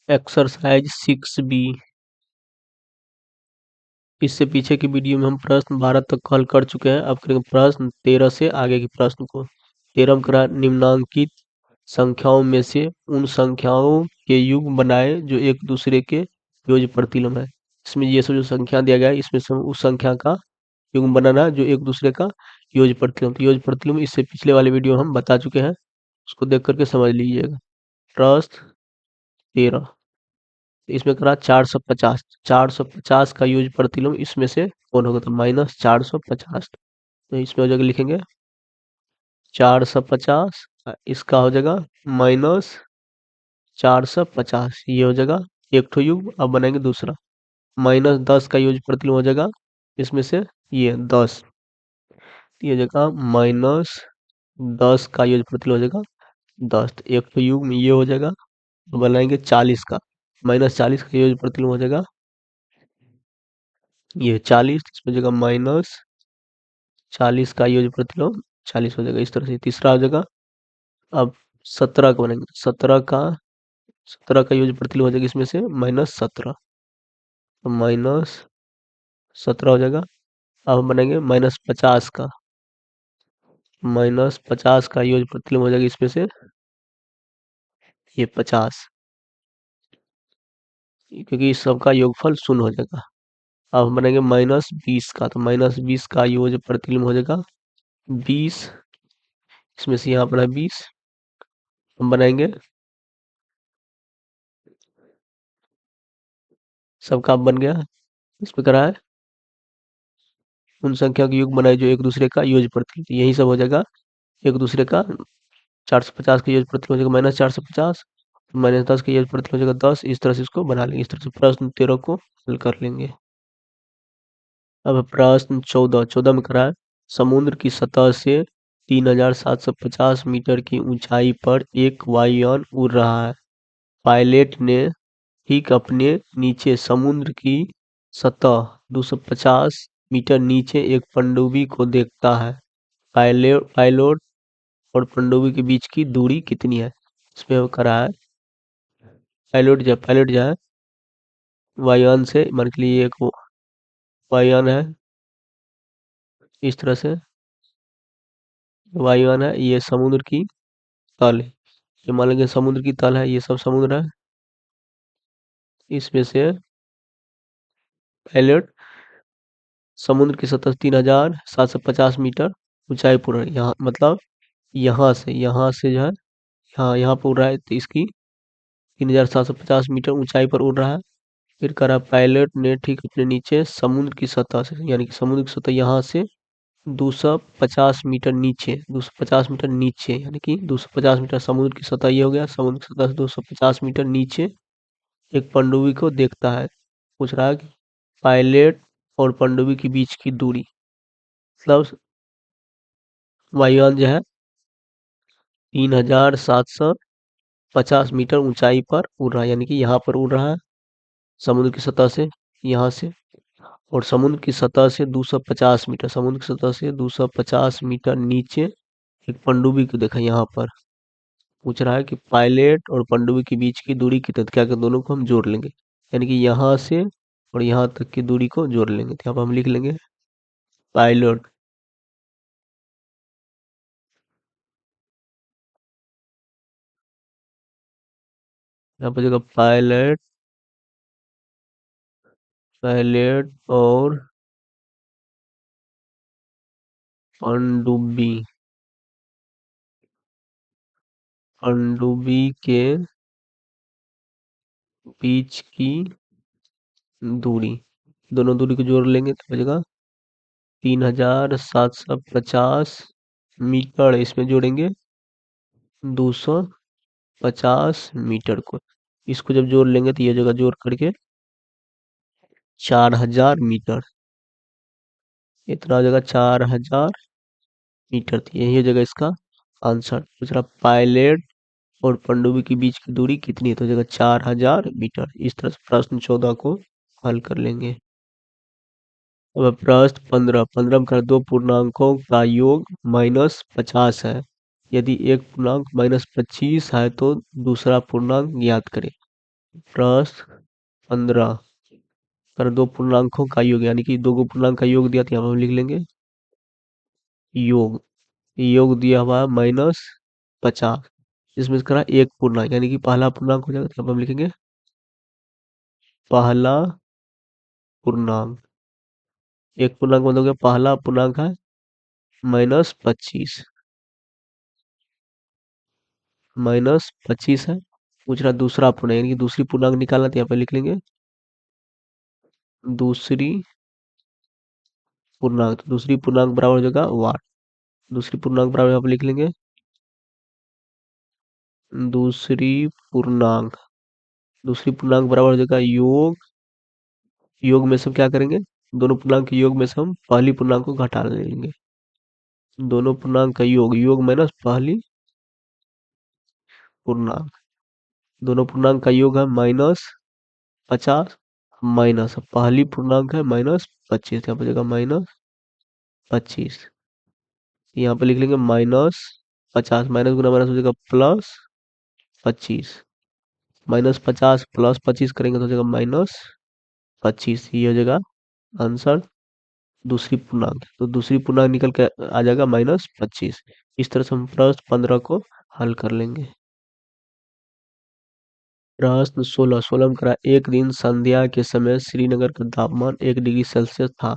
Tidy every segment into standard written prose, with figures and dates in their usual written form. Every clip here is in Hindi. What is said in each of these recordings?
Exercise 6B। इससे पीछे की वीडियो में हम प्रश्न 12 तक हल कर चुके हैं। अब करेंगे प्रश्न 13 से आगे के प्रश्न को। 13 में करा निम्नांकित संख्याओं में से उन संख्याओं के युग्म बनाए जो एक दूसरे के योज्य प्रतिलोम है। इसमें ये सब जो संख्या दिया गया है इसमें से उस संख्या का युग्म बनाना है जो एक दूसरे का योज्य प्रतिलोम। तो योज्य प्रतिलोम इससे पिछले वाले वीडियो हम बता चुके हैं, उसको देख करके समझ लीजिएगा। प्रश्न 13 इसमें करा 450। 450 का यूज प्रतिलोम इसमें से कौन होगा, तो -450। तो इसमें हो जाएगा, लिखेंगे 450, इसका हो जाएगा -450, ये हो जाएगा एक ठो युग। अब बनाएंगे दूसरा, -10 का यूज प्रतिलोम हो जाएगा इसमें से ये 10, ये हो जाएगा -10 का यूज प्रतिलोम हो जाएगा 10, तो एक ठो युग में ये हो जाएगा। बनाएंगे 40 का, -40 का यूज प्रतिलोम हो जाएगा ये 40, इसमें जगह -40 का योग प्रतिलोम 40 हो जाएगा। इस तरह से तीसरा हो जाएगा। अब 17 का बनेंगे, 17 का योग प्रतिलोम हो जाएगा इसमें से -17, तो -17 हो जाएगा। अब हम बनाएंगे -50 का, -50 का योग प्रतिलोम हो जाएगा इसमें से ये 50, क्योंकि इस सब का योगफल शून्य हो जाएगा। अब हम बनाएंगे -20 का, तो -20 का योग प्रतिलोम हो जाएगा 20, इसमें से यहाँ पर है 20। हम बनाएंगे सबका बन गया। इसमें करा है उन संख्या के योग बनाए जो एक दूसरे का योग प्रतिलोम, तो यही सब हो जाएगा एक दूसरे का। 450 का योग प्रतिलोम हो जाएगा -450, -10 का योग प्रतिलोम हो जाएगा 10। इस तरह से इसको बना लेंगे, इस तरह से प्रश्न 13 को हल कर लेंगे। अब प्रश्न 14 में करा है समुद्र की सतह से 3750 मीटर की ऊंचाई पर एक वायुयान उड़ रहा है। पायलट ने ठीक अपने नीचे समुद्र की सतह 250 मीटर नीचे एक पनडुब्बी को देखता है। पायलट और पनडुब्बी के बीच की दूरी कितनी है। इसमें वो करा है पायलट जो है वायुयान से, मान के लिए एक वायुयान है, इस तरह से वायुयान है, ये समुद्र की तल है, ये मान लेंगे समुद्र की तल है, ये सब समुद्र है। इसमें से पायलट समुद्र की सतह 3750 मीटर ऊंचाई पर है, यहाँ मतलब यहाँ से जो है यहाँ पर उड़ रहा है, तो इसकी 3750 मीटर ऊंचाई पर उड़ रहा है। फिर करा पायलट ने ठीक अपने नीचे समुद्र की सतह से, यानी कि समुद्र की सतह यहाँ से 250 मीटर नीचे, 250 मीटर नीचे, यानी कि 250 मीटर समुद्र की सतह, ये हो गया समुद्र की सतह से 250 मीटर नीचे एक पनडुब्बी को देखता है। पूछ रहा है कि पायलट और पनडुब्बी के बीच की दूरी, मतलब वायुयान जो है 3750 मीटर ऊंचाई पर उड़ रहा है, यानी कि यहाँ पर उड़ रहा है समुद्र की सतह से, यहाँ से, और समुद्र की सतह से 250 मीटर, समुद्र की सतह से 250 मीटर नीचे एक पनडुब्बी को देखा यहाँ पर। पूछ रहा है कि पायलट और पनडुब्बी के बीच की दूरी कितनी, क्या क्या दोनों को हम जोड़ लेंगे, यानी कि यहाँ से और यहाँ तक की दूरी को जोड़ लेंगे। तो यहाँ पर हम लिख लेंगे पायलट, यहाँ पर जगह पायलट और पनडुब्बी, पनडुब्बी के बीच की दूरी, दोनों दूरी को जोड़ लेंगे तो बचेगा 3750 मीटर, इसमें जोड़ेंगे 250 मीटर को। इसको जब जोड़ लेंगे तो ये जगह जोड़ करके 4000 मीटर, इतना हो जाएगा 4000 मीटर, तो यही हो जाएगा इसका आंसर। दूसरा पायलट और पनडुब्बी के बीच की दूरी कितनी है, तो हो जाएगा 4000 मीटर। इस तरह से प्रश्न 14 को हल कर लेंगे। अब प्रश्न 15 में कर दो पूर्णांकों का योग -50 है। यदि एक पूर्णांक -25 है तो दूसरा पूर्णांक ज्ञात करें। प्रश्न 15 पर दो पूर्णांकों का योग, यानी कि दो पूर्णांक का योग दिया, तो यहाँ पर हम लिख लेंगे योग। योग दिया हुआ है -50, इसमें से करा एक पूर्णांक, यानी कि पहला पूर्णांक हो जाएगा, तो यहाँ पर हम लिखेंगे पहला पूर्णांक। एक पूर्णांक मतलब क्या, पहला पूर्णांक है -25, -25 है। पूछ रहा दूसरा पूर्णांक, यानी कि दूसरी पूर्णांक निकालना, तो यहाँ पे लिख लेंगे दूसरी पूर्णांक। तो दूसरी पूर्णांक बराबर हो जाएगा 8। दूसरी पूर्णांक बराबर यहाँ पे लिख लेंगे दूसरी पूर्णांक। दूसरी पूर्णांक बराबर हो जाएगा योग। योग में से हम क्या करेंगे, दोनों पूर्णांक के योग में से हम पहली पूर्णांक को घटा लेंगे। दोनों पूर्णांक का योग, योग माइनस पहली पूर्णांक। दोनों पूर्णांक का योग है -50, माइनस पहली पूर्णांक है -25, यहाँ पर जगह -25। यहाँ पे लिख लेंगे -50, माइनस गुना माइनस हो जाएगा +25। -50 +25 करेंगे तो हो जाएगा -25, ये हो जाएगा आंसर दूसरी पूर्णांक। तो दूसरी पूर्णांक निकल के आ जाएगा -25। इस तरह से हम प्रश्न 15 को हल कर लेंगे। प्रश्न 16 में करा, एक दिन संध्या के समय श्रीनगर का तापमान 1 डिग्री सेल्सियस था,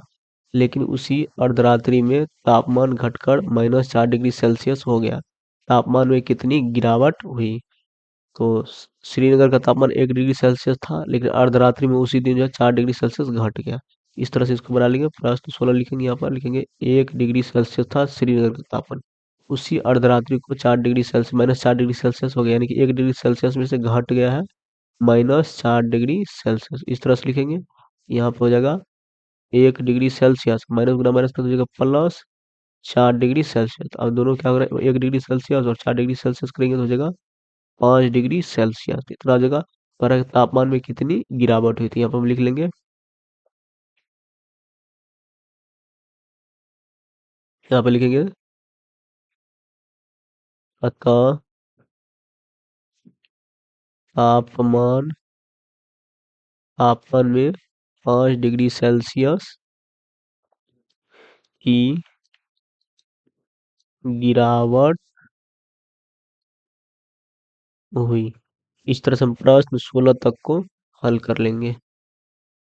लेकिन उसी अर्धरात्रि में तापमान घटकर -4 डिग्री सेल्सियस हो गया। तापमान में कितनी गिरावट हुई? तो श्रीनगर का तापमान 1 डिग्री सेल्सियस था, लेकिन अर्धरात्रि में उसी दिन जो है 4 डिग्री सेल्सियस घट गया। इस तरह से इसको बना लेंगे। प्रश्न 16 लिखेंगे, यहाँ पर लिखेंगे 1 डिग्री सेल्सियस था श्रीनगर का तापमान, उसी अर्धरात्रि को 4 डिग्री सेल्सियस -4 डिग्री सेल्सियस हो गया, यानी कि 1 डिग्री सेल्सियस में से घट गया है -4 डिग्री सेल्सियस। इस तरह से लिखेंगे। यहाँ पे हो जाएगा 1 डिग्री सेल्सियस, माइनस गुना माइनस कर दीजिएगा +4 डिग्री सेल्सियस। अब दोनों क्या हो रहा है, 1 डिग्री सेल्सियस और 4 डिग्री सेल्सियस करेंगे तो हो जाएगा 5 डिग्री सेल्सियस। इतना हो जाएगा। पर तापमान में कितनी गिरावट हुई थी, यहाँ पर हम लिख लेंगे। यहाँ पर लिखेंगे अतः तापमान तापमान में 5 डिग्री सेल्सियस की गिरावट हुई। इस तरह से हम प्रश्न 16 तक को हल कर लेंगे।